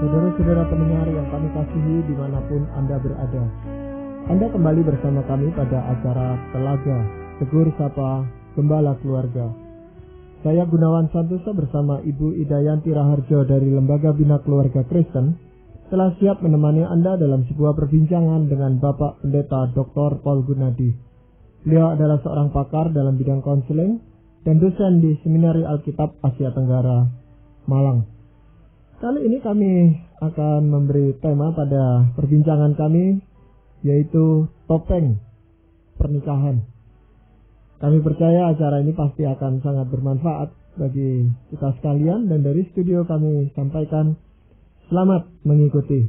Saudara-saudara pendengar yang kami kasihi dimanapun Anda berada, Anda kembali bersama kami pada acara Telaga Tegur Sapa Gembala Keluarga. Saya Gunawan Santoso bersama Ibu Idayanti Raharjo dari Lembaga Bina Keluarga Kristen telah siap menemani Anda dalam sebuah perbincangan dengan Bapak Pendeta Dr. Paul Gunadi. Beliau adalah seorang pakar dalam bidang konseling dan dosen di Seminari Alkitab Asia Tenggara, Malang. Kali ini kami akan memberi tema pada perbincangan kami, yaitu topeng pernikahan. Kami percaya acara ini pasti akan sangat bermanfaat bagi kita sekalian, dan dari studio kami sampaikan selamat mengikuti.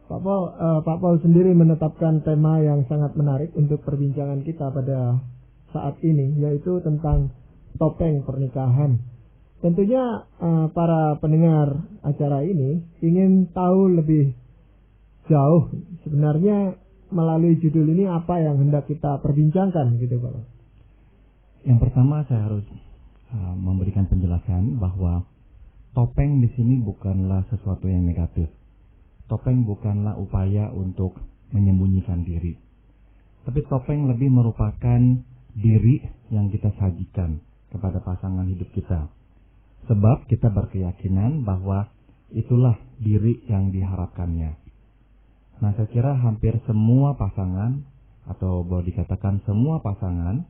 Pak Paul sendiri menetapkan tema yang sangat menarik untuk perbincangan kita pada saat ini, yaitu tentang topeng pernikahan. Tentunya para pendengar acara ini ingin tahu lebih jauh sebenarnya melalui judul ini apa yang hendak kita perbincangkan, gitu Pak. Yang pertama saya harus memberikan penjelasan bahwa topeng di sini bukanlah sesuatu yang negatif. Topeng bukanlah upaya untuk menyembunyikan diri. Tapi topeng lebih merupakan diri yang kita sajikan kepada pasangan hidup kita. Sebab kita berkeyakinan bahwa itulah diri yang diharapkannya. Nah, saya kira hampir semua pasangan, atau boleh dikatakan semua pasangan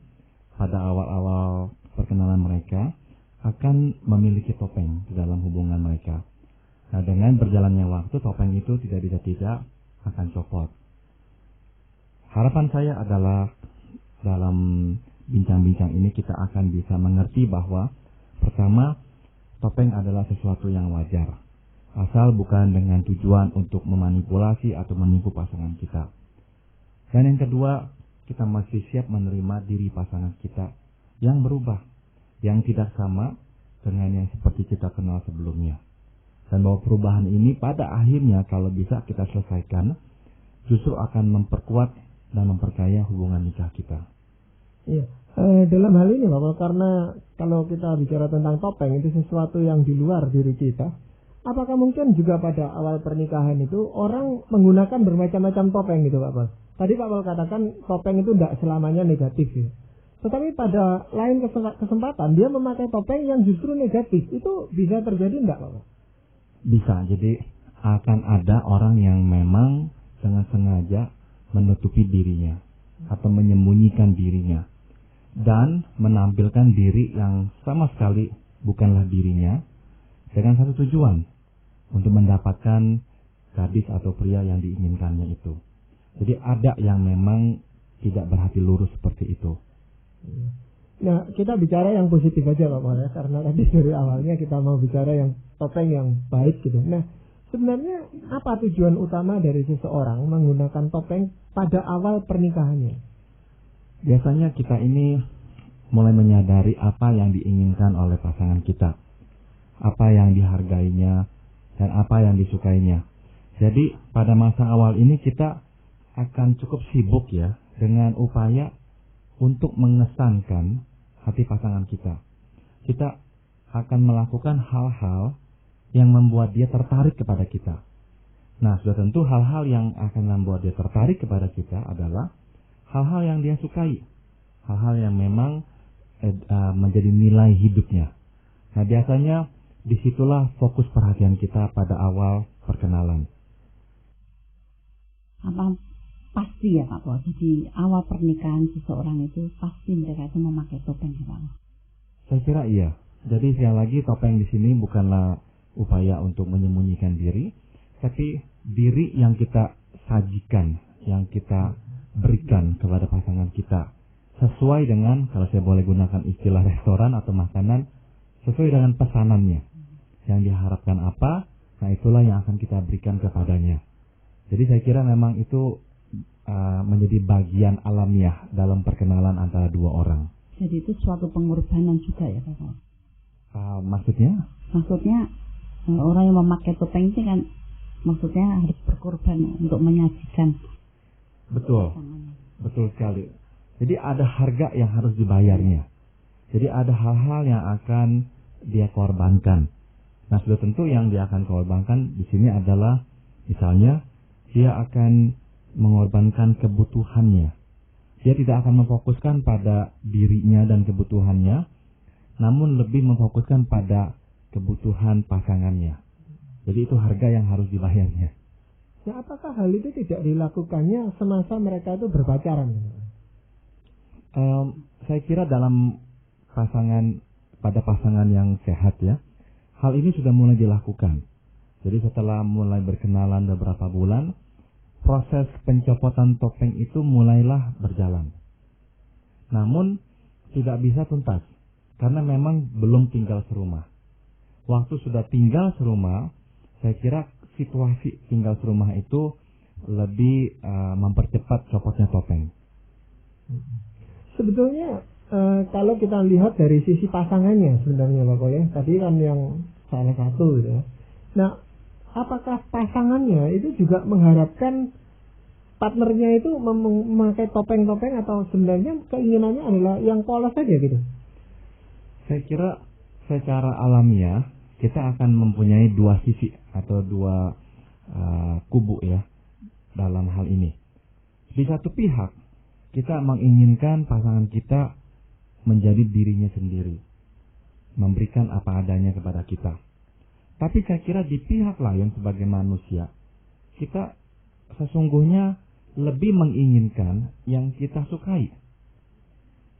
pada awal-awal perkenalan mereka akan memiliki topeng di dalam hubungan mereka. Nah, dengan berjalannya waktu, topeng itu tidak akan copot. Harapan saya adalah dalam bincang-bincang ini kita akan bisa mengerti bahwa pertama, topeng adalah sesuatu yang wajar, asal bukan dengan tujuan untuk memanipulasi atau menipu pasangan kita. Dan yang kedua, kita masih siap menerima diri pasangan kita yang berubah, yang tidak sama dengan yang seperti kita kenal sebelumnya. Dan bahwa perubahan ini pada akhirnya kalau bisa kita selesaikan, justru akan memperkuat dan memperkaya hubungan nikah kita. Iya. Dalam hal ini Bapak, karena kalau kita bicara tentang topeng itu sesuatu yang di luar diri kita, apakah mungkin juga pada awal pernikahan itu orang menggunakan bermacam-macam topeng gitu Bapak? Tadi Pak Paul katakan topeng itu tidak selamanya negatif ya. Tetapi pada lain kesempatan dia memakai topeng yang justru negatif, itu bisa terjadi enggak Bapak? Bisa, jadi akan ada orang yang memang dengan sengaja menutupi dirinya atau menyembunyikan dirinya dan menampilkan diri yang sama sekali bukanlah dirinya dengan satu tujuan, untuk mendapatkan gadis atau pria yang diinginkannya itu. Jadi ada yang memang tidak berhati lurus seperti itu. Nah, kita bicara yang positif aja Pak ya, karena tadi dari awalnya kita mau bicara yang topeng yang baik gitu. Nah, sebenarnya apa tujuan utama dari seseorang menggunakan topeng pada awal pernikahannya? Biasanya kita ini mulai menyadari apa yang diinginkan oleh pasangan kita, apa yang dihargainya, dan apa yang disukainya. Jadi pada masa awal ini kita akan cukup sibuk ya dengan upaya untuk mengesankan hati pasangan kita. Kita akan melakukan hal-hal yang membuat dia tertarik kepada kita. Nah, sudah tentu hal-hal yang akan membuat dia tertarik kepada kita adalah hal-hal yang dia sukai, hal-hal yang memang menjadi nilai hidupnya. Nah, biasanya disitulah fokus perhatian kita pada awal perkenalan. Apa pasti ya Pak Paul, jadi awal pernikahan seseorang itu pasti mereka itu memakai topeng ya Pak? Saya kira iya. Jadi sekali lagi topeng di sini bukanlah upaya untuk menyembunyikan diri, tapi diri yang kita sajikan, yang kita berikan kepada pasangan kita, sesuai dengan, kalau saya boleh gunakan istilah restoran atau makanan, sesuai dengan pesanannya. Yang diharapkan apa, nah itulah yang akan kita berikan kepadanya. Jadi saya kira memang itu menjadi bagian alamiah dalam perkenalan antara dua orang. Jadi itu suatu pengorbanan juga ya Pak? Maksudnya? Maksudnya orang yang memakai topeng itu kan maksudnya harus berkorban untuk menyajikan. Betul, betul sekali. Jadi ada harga yang harus dibayarnya. Jadi ada hal-hal yang akan dia korbankan. Nah, sudah tentu yang dia akan korbankan di sini adalah misalnya dia akan mengorbankan kebutuhannya. Dia tidak akan memfokuskan pada dirinya dan kebutuhannya, namun lebih memfokuskan pada kebutuhan pasangannya. Jadi itu harga yang harus dibayarnya. Ya, apakah hal itu tidak dilakukannya semasa mereka itu berpacaran? Saya kira dalam pada pasangan yang sehat ya, hal ini sudah mulai dilakukan. Jadi setelah mulai berkenalan beberapa bulan, proses pencopotan topeng itu mulailah berjalan. Namun tidak bisa tuntas, karena memang belum tinggal serumah. Waktu sudah tinggal serumah, saya kira situasi tinggal serumah itu lebih mempercepat copotnya topeng. Sebetulnya kalau kita lihat dari sisi pasangannya sebenarnya Bapak ya, tadi kan yang salah satu gitu ya. Nah, apakah pasangannya itu juga mengharapkan partnernya itu memakai topeng-topeng, atau sebenarnya keinginannya adalah yang polos saja gitu? Saya kira secara alamiah kita akan mempunyai dua sisi atau dua kubu ya dalam hal ini. Di satu pihak kita menginginkan pasangan kita menjadi dirinya sendiri, memberikan apa adanya kepada kita. Tapi saya kira di pihak lain sebagai manusia, kita sesungguhnya lebih menginginkan yang kita sukai.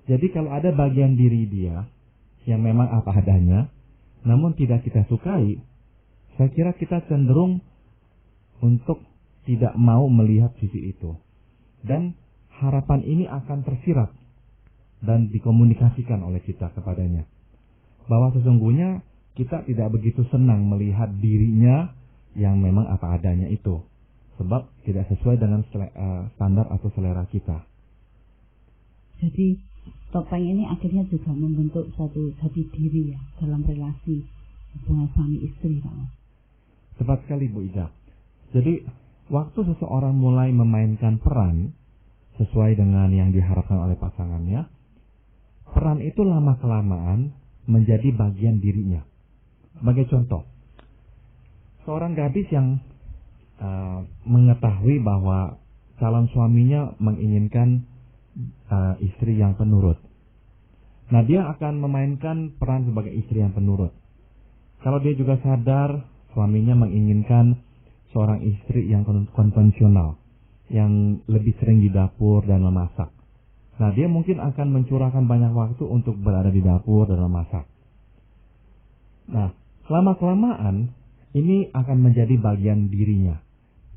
Jadi kalau ada bagian diri dia yang memang apa adanya, namun tidak kita sukai, saya kira kita cenderung untuk tidak mau melihat sisi itu. Dan harapan ini akan tersirat dan dikomunikasikan oleh kita kepadanya, bahwa sesungguhnya kita tidak begitu senang melihat dirinya yang memang apa adanya itu, sebab tidak sesuai dengan standar atau selera kita. Jadi topeng ini akhirnya juga membentuk suatu jati diri ya dalam relasi hubungan suami istri, Pak. Tepat sekali Bu Ida. Jadi waktu seseorang mulai memainkan peran sesuai dengan yang diharapkan oleh pasangannya, peran itu lama-kelamaan menjadi bagian dirinya. Sebagai contoh, seorang gadis yang mengetahui bahwa calon suaminya menginginkan istri yang penurut. Nah, dia akan memainkan peran sebagai istri yang penurut. Kalau dia juga sadar suaminya menginginkan seorang istri yang konvensional, yang lebih sering di dapur dan memasak. Nah, dia mungkin akan mencurahkan banyak waktu untuk berada di dapur dan memasak. Nah, lama-kelamaan ini akan menjadi bagian dirinya.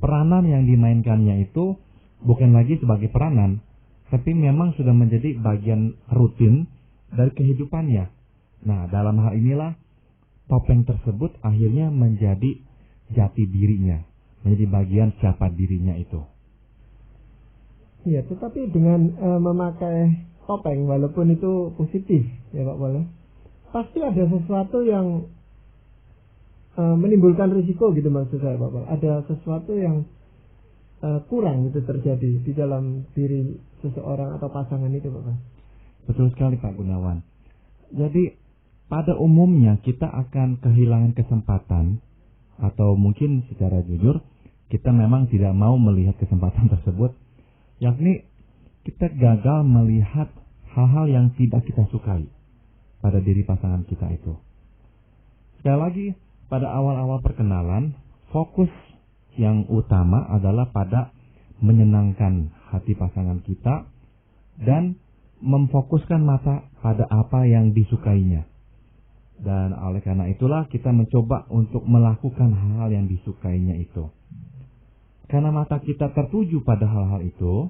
Peranan yang dimainkannya itu bukan lagi sebagai peranan, tapi memang sudah menjadi bagian rutin dari kehidupannya. Nah, dalam hal inilah topeng tersebut akhirnya menjadi jati dirinya, menjadi bagian siapa dirinya itu. Iya, tetapi dengan memakai topeng, walaupun itu positif ya Pak Boleh, pasti ada sesuatu yang menimbulkan risiko gitu maksud saya Pak Boleh. Ada sesuatu yang kurang itu terjadi di dalam diri seseorang atau pasangan itu Pak. Betul sekali Pak Gunawan. Jadi pada umumnya kita akan kehilangan kesempatan, atau mungkin secara jujur kita memang tidak mau melihat kesempatan tersebut, yakni kita gagal melihat hal-hal yang tidak kita sukai pada diri pasangan kita itu. Sekali lagi, pada awal-awal perkenalan, fokus yang utama adalah pada menyenangkan hati pasangan kita dan memfokuskan mata pada apa yang disukainya. Dan oleh karena itulah kita mencoba untuk melakukan hal-hal yang disukainya itu. Karena mata kita tertuju pada hal-hal itu,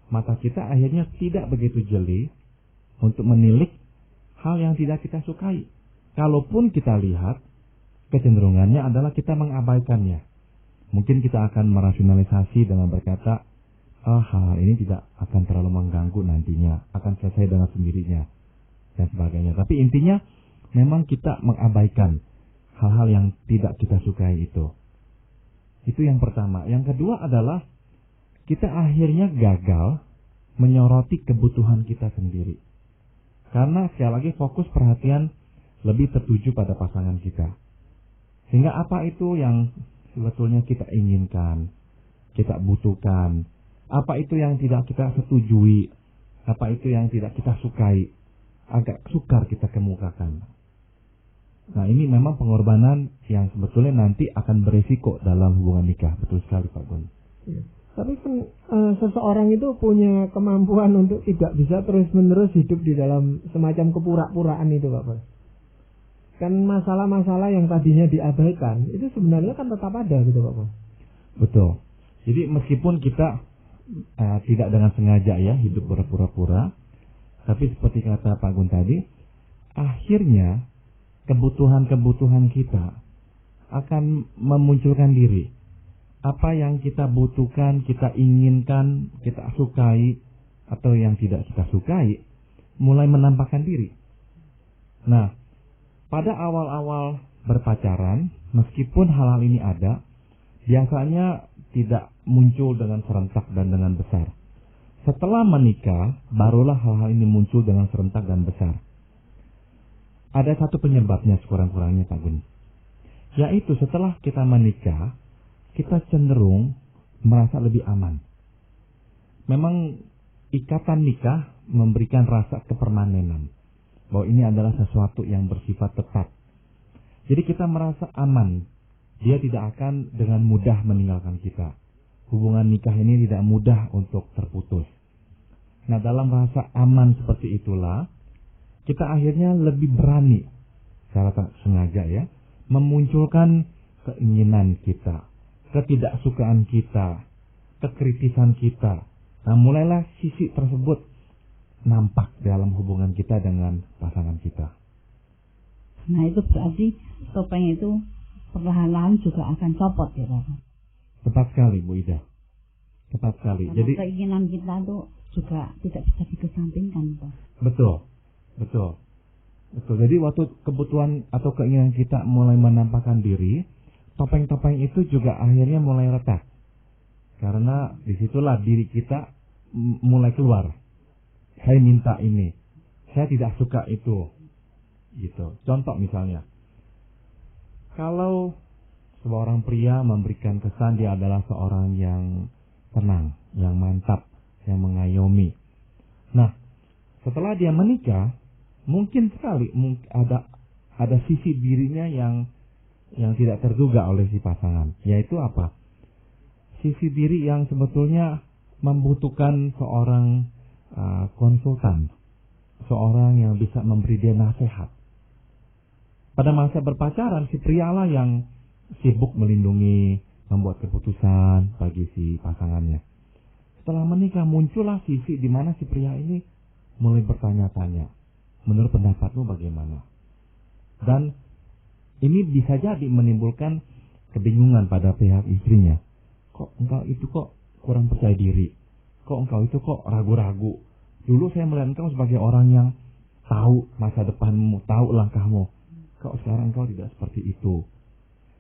mata kita akhirnya tidak begitu jeli untuk menilik hal yang tidak kita sukai. Kalaupun kita lihat, kecenderungannya adalah kita mengabaikannya. Mungkin kita akan merasionalisasi dengan berkata, hal ini tidak akan terlalu mengganggu nantinya, akan selesai dengan sendirinya, dan sebagainya. Tapi intinya, memang kita mengabaikan hal-hal yang tidak kita sukai itu. Itu yang pertama. Yang kedua adalah kita akhirnya gagal menyoroti kebutuhan kita sendiri. Karena sekali lagi fokus perhatian lebih tertuju pada pasangan kita. Sehingga apa itu yang sebetulnya kita inginkan, kita butuhkan, apa itu yang tidak kita setujui, apa itu yang tidak kita sukai, agak sukar kita kemukakan. Nah, ini memang pengorbanan yang sebetulnya nanti akan beresiko dalam hubungan nikah. Betul sekali Pak Gun. Ya. Tapi kan seseorang itu punya kemampuan untuk tidak bisa terus-menerus hidup di dalam semacam kepura-puraan itu Pak Bos. Kan masalah-masalah yang tadinya diabaikan itu sebenarnya kan tetap ada gitu Pak Bos. Betul. Jadi meskipun kita tidak dengan sengaja ya hidup berpura-pura, tapi seperti kata Pak Gun tadi, akhirnya kebutuhan-kebutuhan kita akan memunculkan diri. Apa yang kita butuhkan, kita inginkan, kita sukai, atau yang tidak kita sukai, mulai menampakkan diri. Nah, pada awal-awal berpacaran, meskipun hal-hal ini ada, biasanya tidak muncul dengan serentak dan dengan besar. Setelah menikah, barulah hal-hal ini muncul dengan serentak dan besar. Ada satu penyebabnya sekurang-kurangnya Pak Gun, yaitu setelah kita menikah, kita cenderung merasa lebih aman. Memang ikatan nikah memberikan rasa kepermanenan, bahwa ini adalah sesuatu yang bersifat tetap. Jadi kita merasa aman, dia tidak akan dengan mudah meninggalkan kita. Hubungan nikah ini tidak mudah untuk terputus. Nah, dalam rasa aman seperti itulah, kita akhirnya lebih berani, secara tak sengaja ya, memunculkan keinginan kita, ketidaksukaan kita, kekritisan kita. Nah, mulailah sisi tersebut nampak dalam hubungan kita dengan pasangan kita. Nah, itu berarti topeng itu perlahan-lahan juga akan copot ya Pak. Tepat sekali Bu Ida. Tepat sekali. Karena jadi keinginan kita itu juga tidak bisa dikesampingkan Pak. Betul. Jadi waktu kebutuhan atau keinginan kita mulai menampakkan diri, topeng-topeng itu juga akhirnya mulai retak. Karena disitulah diri kita mulai keluar. Saya minta ini, saya tidak suka itu, gitu. Contoh misalnya, kalau seorang pria memberikan kesan dia adalah seorang yang tenang, yang mantap, yang mengayomi. Nah, setelah dia menikah, mungkin sekali ada sisi dirinya yang tidak terduga oleh si pasangan, yaitu apa? Sisi diri yang sebetulnya membutuhkan seorang konsultan, seorang yang bisa memberi dia nasihat. Pada masa berpacaran, si prialah yang sibuk melindungi, membuat keputusan bagi si pasangannya. Setelah menikah, muncullah sisi di mana si pria ini mulai bertanya-tanya, menurut pendapatmu bagaimana? Dan ini bisa jadi menimbulkan kebingungan pada pihak istrinya. Kok engkau itu kok kurang percaya diri? Kok engkau itu kok ragu-ragu? Dulu saya melihat engkau sebagai orang yang tahu masa depanmu, tahu langkahmu. Kok sekarang engkau tidak seperti itu?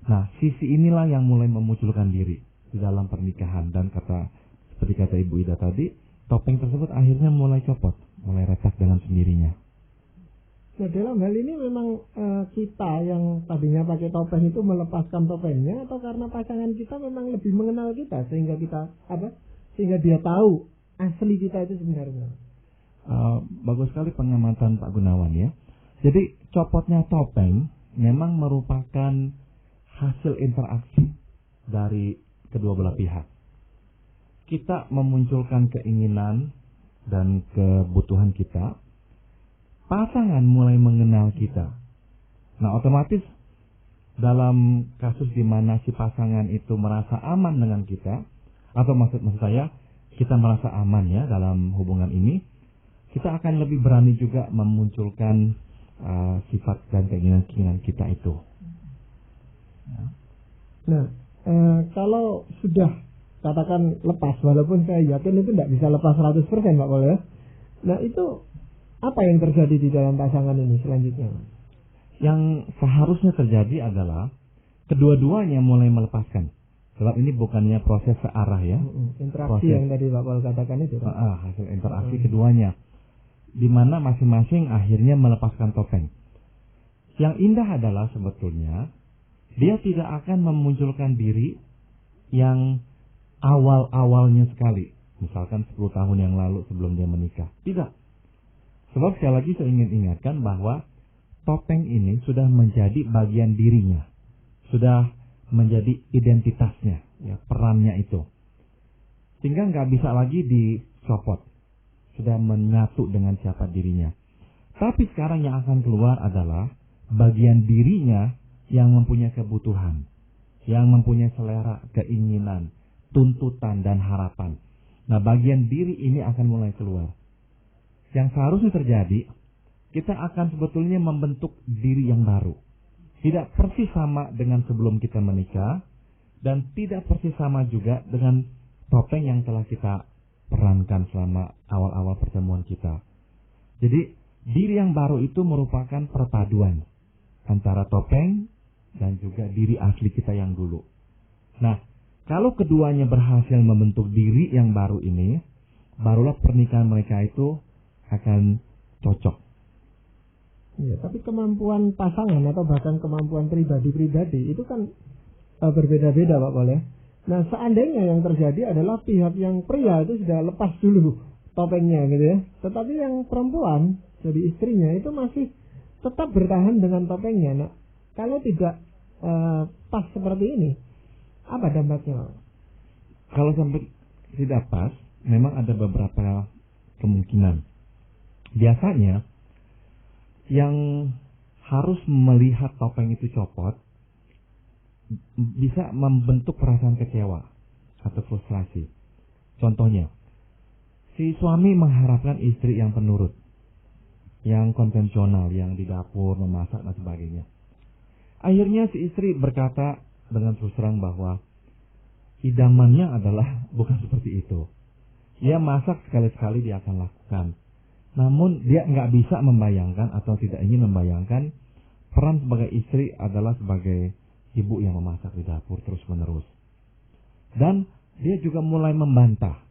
Nah, sisi inilah yang mulai memunculkan diri di dalam pernikahan. Dan seperti kata Ibu Ida tadi, topeng tersebut akhirnya mulai copot, mulai retak dengan sendirinya. Nah, dalam hal ini memang kita yang tadinya pakai topeng itu melepaskan topengnya, atau karena pasangan kita memang lebih mengenal kita sehingga dia tahu asli kita itu sebenarnya. Bagus sekali pengamatan Pak Gunawan ya. Jadi copotnya topeng memang merupakan hasil interaksi dari kedua belah pihak. Kita memunculkan keinginan dan kebutuhan kita, pasangan mulai mengenal kita. Nah, otomatis dalam kasus di mana si pasangan itu merasa aman dengan kita, atau maksud saya kita merasa aman ya dalam hubungan ini, kita akan lebih berani juga memunculkan sifat dan keinginan kita itu. Nah, kalau sudah katakan lepas, walaupun saya yakin itu tidak bisa lepas 100% Pak Pol ya. Nah, itu apa yang terjadi di dalam pasangan ini selanjutnya? Yang seharusnya terjadi adalah kedua-duanya mulai melepaskan. Sebab ini bukannya proses searah ya. Interaksi yang tadi Pak Pol katakan itu. Hasil interaksi keduanya. Di mana masing-masing akhirnya melepaskan topeng. Yang indah adalah sebetulnya Dia tidak akan memunculkan diri yang awal-awalnya sekali. Misalkan 10 tahun yang lalu sebelum dia menikah. Tidak. Sebab sekali lagi saya ingin ingatkan bahwa topeng ini sudah menjadi bagian dirinya. Sudah menjadi identitasnya, ya, perannya itu. Sehingga nggak bisa lagi dicopot. Sudah menyatu dengan siapa dirinya. Tapi sekarang yang akan keluar adalah bagian dirinya yang mempunyai kebutuhan, yang mempunyai selera, keinginan, tuntutan, dan harapan. Nah, bagian diri ini akan mulai keluar. Yang seharusnya terjadi, kita akan sebetulnya membentuk diri yang baru. Tidak persis sama dengan sebelum kita menikah, dan tidak persis sama juga dengan topeng yang telah kita perankan selama awal-awal pertemuan kita. Jadi, diri yang baru itu merupakan perpaduan antara topeng dan juga diri asli kita yang dulu. Nah, kalau keduanya berhasil membentuk diri yang baru ini, barulah pernikahan mereka itu akan cocok. Ya, tapi kemampuan pasangan atau bahkan kemampuan pribadi-pribadi itu kan berbeda-beda, Pak Pol, ya. Nah, seandainya yang terjadi adalah pihak yang pria itu sudah lepas dulu topengnya gitu ya, tetapi yang perempuan jadi istrinya itu masih tetap bertahan dengan topengnya. Nah, kalau tidak pas seperti ini, apa dampaknya, Pak? Kalau sampai tidak pas, memang ada beberapa kemungkinan. Biasanya yang harus melihat topeng itu copot bisa membentuk perasaan kecewa atau frustrasi. Contohnya, si suami mengharapkan istri yang penurut, yang konvensional, yang di dapur, memasak, dan sebagainya. Akhirnya si istri berkata dengan terus terang bahwa idamannya adalah bukan seperti itu. Dia masak sekali-sekali dia akan lakukan. Namun dia nggak bisa membayangkan atau tidak ingin membayangkan peran sebagai istri adalah sebagai ibu yang memasak di dapur terus-menerus. Dan dia juga mulai membantah.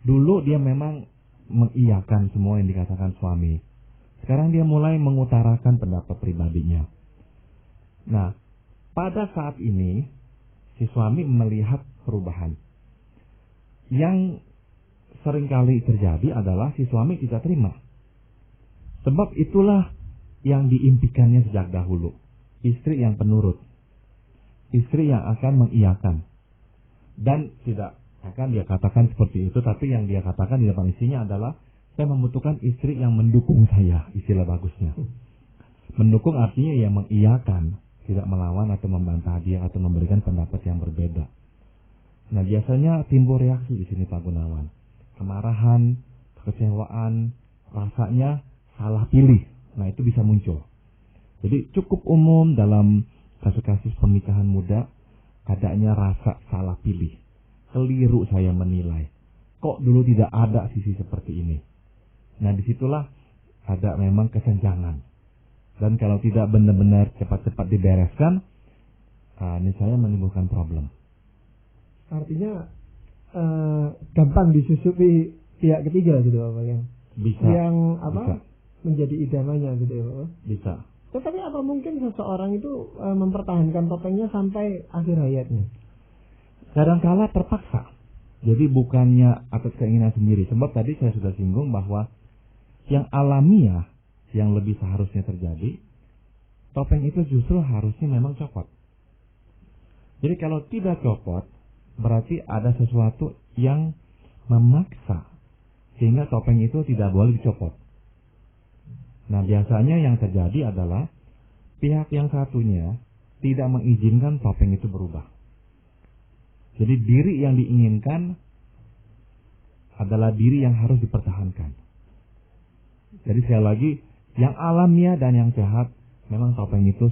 Dulu dia memang mengiyakan semua yang dikatakan suami. Sekarang dia mulai mengutarakan pendapat pribadinya. Nah, pada saat ini si suami melihat perubahan. Yang seringkali terjadi adalah si suami tidak terima. Sebab itulah yang diimpikannya sejak dahulu. Istri yang penurut. Istri yang akan mengiyakan. Dan tidak akan dia katakan seperti itu, tapi yang dia katakan di depan istrinya adalah, saya membutuhkan istri yang mendukung saya, istilah bagusnya. Mendukung artinya yang mengiyakan, tidak melawan atau membantah dia atau memberikan pendapat yang berbeda. Nah, biasanya timbul reaksi di sini, Pak Gunawan. Kemarahan, kekecewaan, rasanya salah pilih. Nah, itu bisa muncul. Jadi cukup umum dalam kasus-kasus pernikahan muda, adanya rasa salah pilih. Keliru saya menilai. Kok dulu tidak ada sisi seperti ini? Nah, disitulah ada memang kesenjangan. Dan kalau tidak benar-benar cepat-cepat dibereskan, ini saya menimbulkan problem. Artinya gampang disusupi pihak ketiga gitu, Pak, yang Bisa. Yang apa? Bisa. Menjadi idamannya gitu ya, Pak. Bisa. Tetapi apa mungkin seseorang itu mempertahankan topengnya sampai akhir hayatnya? Kadangkala terpaksa. Jadi bukannya atas keinginan sendiri. Sebab tadi saya sudah singgung bahwa yang alamiah, yang lebih seharusnya terjadi, topeng itu justru harusnya memang copot. Jadi kalau tidak copot, berarti ada sesuatu yang memaksa sehingga topeng itu tidak boleh dicopot. Nah, biasanya yang terjadi adalah pihak yang satunya tidak mengizinkan topeng itu berubah. Jadi diri yang diinginkan adalah diri yang harus dipertahankan. Jadi sekali lagi, yang alamiah dan yang sehat, memang topeng itu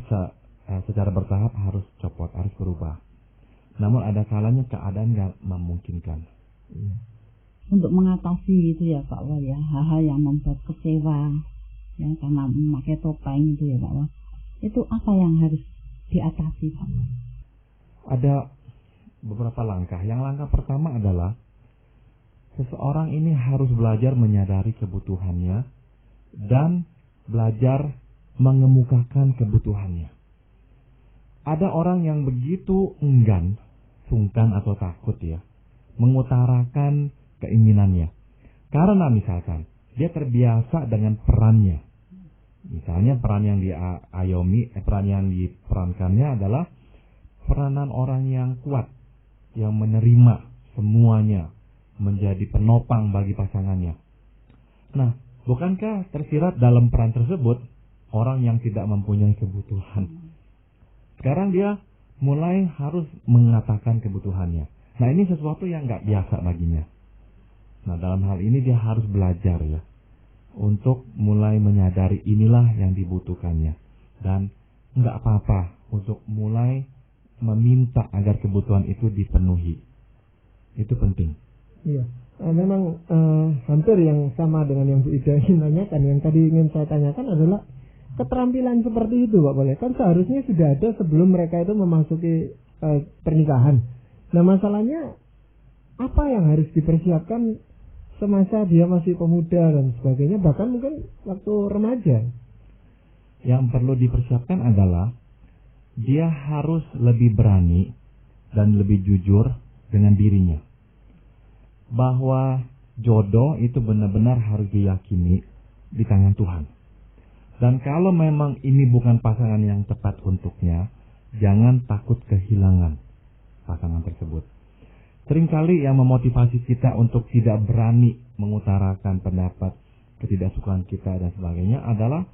secara bertahap harus copot, harus berubah. Namun ada kalanya keadaan nggak memungkinkan. Untuk mengatasi itu ya Pak Wal ya, hal-hal yang membuat kecewa ya karena memakai topeng itu ya Pak Wal. Itu apa yang harus diatasi Pak Wal? Ada beberapa langkah. Yang langkah pertama adalah seseorang ini harus belajar menyadari kebutuhannya dan belajar mengemukakan kebutuhannya. ada orang yang begitu enggan, sungkan atau takut ya, mengutarakan keinginannya. Karena misalkan dia terbiasa dengan perannya. Misalnya peran yang peran yang diperankannya adalah peranan orang yang kuat, yang menerima semuanya, menjadi penopang bagi pasangannya. Nah, bukankah tersirat dalam peran tersebut orang yang tidak mempunyai kebutuhan? Sekarang dia mulai harus mengatakan kebutuhannya. Nah, ini sesuatu yang nggak biasa baginya. Nah, dalam hal ini dia harus belajar ya, untuk mulai menyadari inilah yang dibutuhkannya. Dan nggak apa-apa untuk mulai meminta agar kebutuhan itu dipenuhi. Itu penting. Iya. Memang hampir yang sama dengan yang Bu Ida ingin tanyakan. Yang tadi ingin saya tanyakan adalah keterampilan seperti itu, Pak Boleh. Kan seharusnya sudah ada sebelum mereka itu memasuki pernikahan. Nah, masalahnya apa yang harus dipersiapkan semasa dia masih pemuda dan sebagainya, bahkan mungkin waktu remaja? Yang perlu dipersiapkan adalah dia harus lebih berani dan lebih jujur dengan dirinya. Bahwa jodoh itu benar-benar harus diyakini di tangan Tuhan. Dan kalau memang ini bukan pasangan yang tepat untuknya, jangan takut kehilangan pasangan tersebut. Seringkali yang memotivasi kita untuk tidak berani mengutarakan pendapat, ketidaksukaan kita dan sebagainya adalah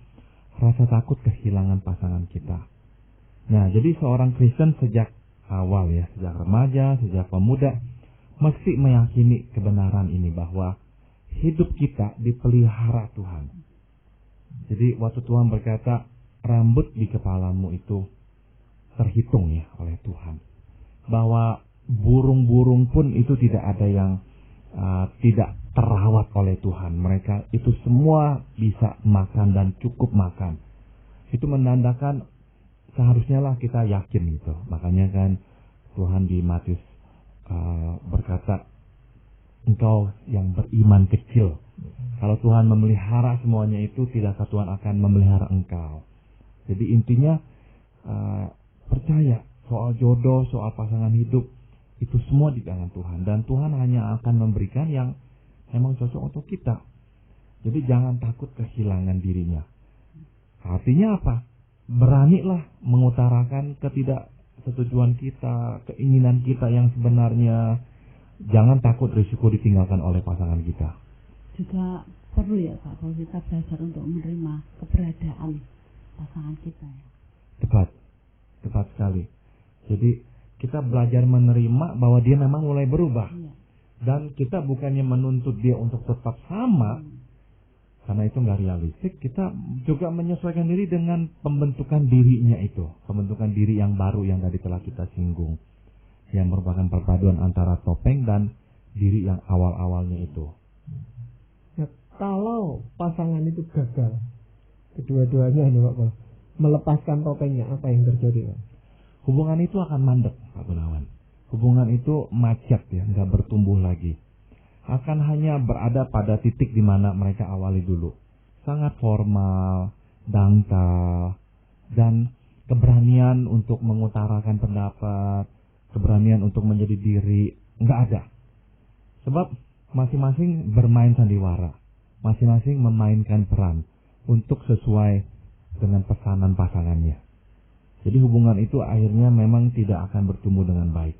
rasa takut kehilangan pasangan kita. Nah, jadi seorang Kristen sejak awal ya, sejak remaja, sejak pemuda, mesti meyakini kebenaran ini bahwa hidup kita dipelihara Tuhan. Jadi waktu Tuhan berkata, rambut di kepalamu itu terhitung ya oleh Tuhan. Bahwa burung-burung pun itu tidak ada yang tidak terawat oleh Tuhan. Mereka itu semua bisa makan dan cukup makan. Itu menandakan seharusnya lah kita yakin gitu. Makanya kan Tuhan di Matius berkata, engkau yang beriman kecil. Kalau Tuhan memelihara semuanya itu, tidakkah Tuhan akan memelihara engkau? Jadi intinya percaya soal jodoh, soal pasangan hidup, itu semua di tangan Tuhan. Dan Tuhan hanya akan memberikan yang memang cocok untuk kita. Jadi jangan takut kehilangan dirinya. Artinya apa? Beranilah mengutarakan ketidaksetujuan kita, keinginan kita yang sebenarnya. Jangan takut risiko ditinggalkan oleh pasangan kita. Juga perlu ya Pak, kalau kita belajar untuk menerima keberadaan pasangan kita ya. Tepat sekali. Jadi kita belajar menerima bahwa dia memang mulai berubah. Iya. Dan kita bukannya menuntut dia untuk tetap sama, karena itu nggak realistik. Kita juga menyesuaikan diri dengan pembentukan dirinya itu, pembentukan diri yang baru yang tadi telah kita singgung, yang merupakan perpaduan antara topeng dan diri yang awal-awalnya itu. Nah, kalau pasangan itu gagal, kedua-duanya ini Pak, melepaskan topengnya, apa yang terjadi Pak? Hubungan itu akan mandek, Pak Gunawan. Hubungan itu macet ya, nggak bertumbuh lagi. Akan hanya berada pada titik di mana mereka awali dulu. Sangat formal, dangkal, dan keberanian untuk mengutarakan pendapat, keberanian untuk menjadi diri, nggak ada. Sebab masing-masing bermain sandiwara, masing-masing memainkan peran untuk sesuai dengan pesanan pasangannya. Jadi hubungan itu akhirnya memang tidak akan bertumbuh dengan baik.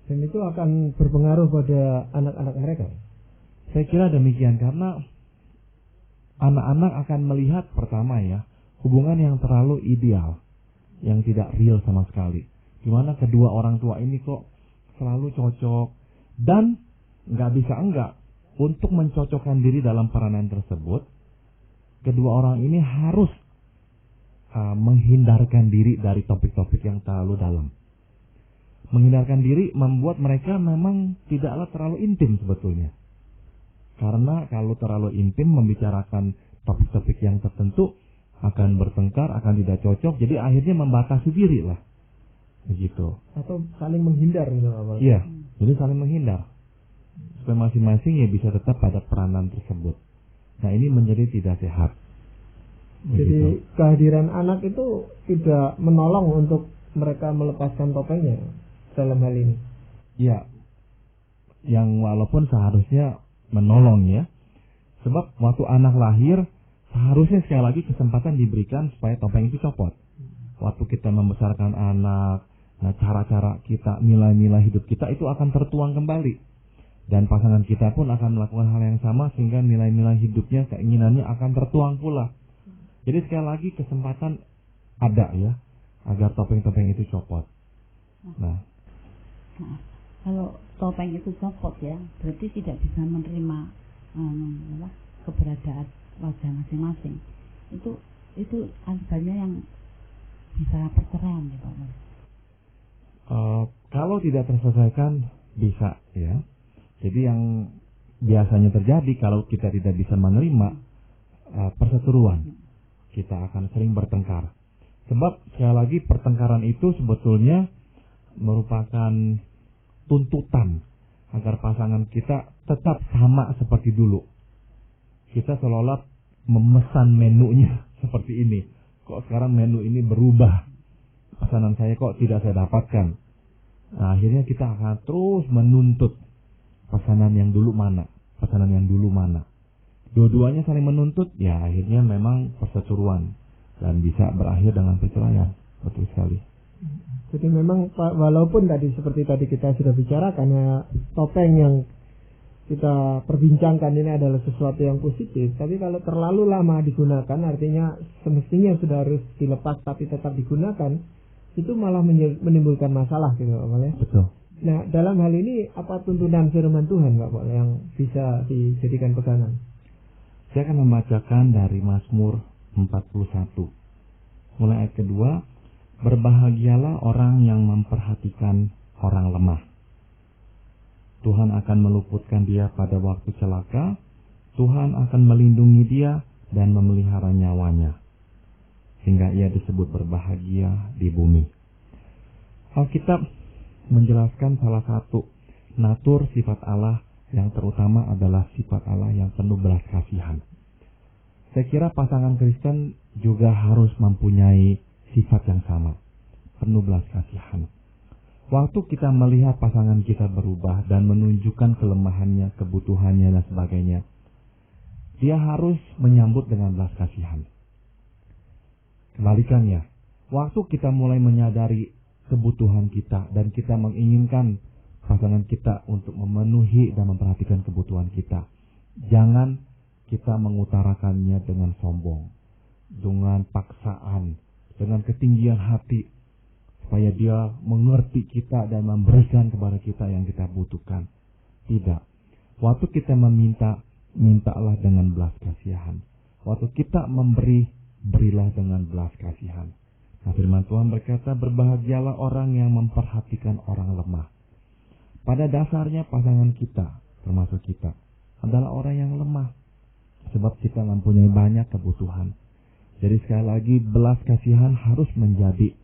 Dan itu akan berpengaruh pada anak-anak mereka? Saya kira demikian, karena anak-anak akan melihat pertama ya, hubungan yang terlalu ideal, yang tidak real sama sekali. Gimana kedua orang tua ini kok selalu cocok, dan nggak bisa enggak untuk mencocokkan diri dalam peranan tersebut. Kedua orang ini harus menghindarkan diri dari topik-topik yang terlalu dalam. Menghindarkan diri membuat mereka memang tidaklah terlalu intim sebetulnya. Karena kalau terlalu intim membicarakan topik-topik yang tertentu akan bertengkar, akan tidak cocok, jadi akhirnya membatasi diri lah. Begitu. Atau saling menghindar gitu Pak? Iya, jadi saling menghindar. Supaya masing-masing ya bisa tetap pada peranan tersebut. Nah, ini menjadi tidak sehat. Jadi kehadiran anak itu tidak menolong untuk mereka melepaskan topengnya dalam hal ini? Ya, yang walaupun seharusnya menolong ya. Sebab waktu anak lahir, seharusnya sekali lagi kesempatan diberikan supaya topeng itu copot. Waktu kita membesarkan anak, nah cara-cara kita, nilai-nilai hidup kita itu akan tertuang kembali. Dan pasangan kita pun akan melakukan hal yang sama sehingga nilai-nilai hidupnya, keinginannya akan tertuang pula. Jadi sekali lagi kesempatan ada ya, agar topeng-topeng itu copot. Nah, kalau topeng itu copot ya, berarti tidak bisa menerima keberadaan wajah masing-masing. Itu akibatnya yang bisa perceraian ya Pak. Kalau tidak terselesaikan bisa ya. Jadi yang biasanya terjadi kalau kita tidak bisa menerima perseteruan, kita akan sering bertengkar. Sebab sekali lagi pertengkaran itu sebetulnya merupakan tuntutan agar pasangan kita tetap sama seperti dulu. Kita seolah-olah memesan menunya seperti ini. Kok sekarang menu ini berubah? Pesanan saya kok tidak saya dapatkan. Nah, akhirnya kita akan terus menuntut pesanan yang dulu mana. Dua-duanya saling menuntut, ya akhirnya memang perseteruan dan bisa berakhir dengan perceraian. Betul sekali. Jadi memang walaupun tadi seperti tadi kita sudah bicarakan ya, topeng yang kita perbincangkan ini adalah sesuatu yang positif, tapi kalau terlalu lama digunakan artinya semestinya sudah harus dilepas tapi tetap digunakan, itu malah menimbulkan masalah gitu Pak Pol ya. Betul. Nah, dalam hal ini apa tuntunan firman Tuhan Pak Pol yang bisa dijadikan pegangan? Saya akan membacakan dari Mazmur 41. Mulai ayat kedua, berbahagialah orang yang memperhatikan orang lemah. Tuhan akan meluputkan dia pada waktu celaka. Tuhan akan melindungi dia dan memelihara nyawanya, sehingga ia disebut berbahagia di bumi. Alkitab menjelaskan salah satu natur sifat Allah yang terutama adalah sifat Allah yang penuh belas kasihan. Saya kira pasangan Kristen juga harus mempunyai sifat yang sama, penuh belas kasihan. Waktu kita melihat pasangan kita berubah dan menunjukkan kelemahannya, kebutuhannya dan sebagainya, dia harus menyambut dengan belas kasihan. Kebalikannya, waktu kita mulai menyadari kebutuhan kita dan kita menginginkan pasangan kita untuk memenuhi dan memperhatikan kebutuhan kita, jangan kita mengutarakannya dengan sombong, dengan paksaan, dengan ketinggian hati, supaya dia mengerti kita dan memberikan kepada kita yang kita butuhkan. Tidak. Waktu kita meminta, mintalah dengan belas kasihan. Waktu kita memberi, berilah dengan belas kasihan. Nah, firman Tuhan berkata, berbahagialah orang yang memperhatikan orang lemah. Pada dasarnya pasangan kita, termasuk kita, adalah orang yang lemah. Sebab kita mempunyai banyak kebutuhan. Jadi sekali lagi, belas kasihan harus menjadi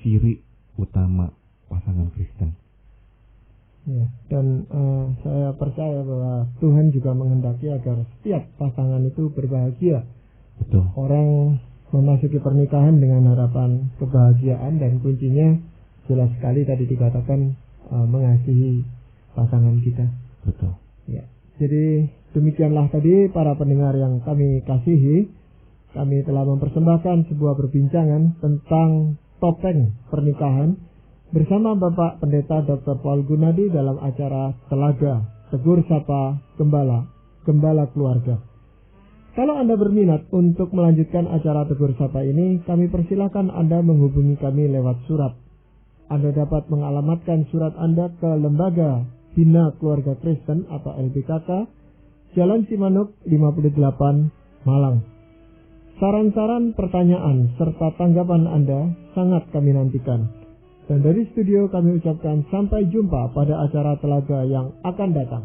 ciri utama pasangan Kristen. Ya, dan saya percaya bahwa Tuhan juga menghendaki agar setiap pasangan itu berbahagia. Betul. Orang memasuki pernikahan dengan harapan kebahagiaan dan kuncinya jelas sekali tadi dikatakan mengasihi pasangan kita. Betul. Ya. Jadi demikianlah tadi para pendengar yang kami kasihi, kami telah mempersembahkan sebuah perbincangan tentang topeng pernikahan bersama Bapak Pendeta Dr. Paul Gunadi dalam acara Telaga Tegur Sapa Gembala Keluarga. Kalau Anda berminat untuk melanjutkan acara Tegur Sapa ini, kami persilakan Anda menghubungi kami lewat surat. Anda dapat mengalamatkan surat Anda ke Lembaga Bina Keluarga Kristen atau LBKK, Jalan Cimanuk 58, Malang. Saran-saran, pertanyaan, serta tanggapan Anda sangat kami nantikan. Dan dari studio kami ucapkan sampai jumpa pada acara Telaga yang akan datang.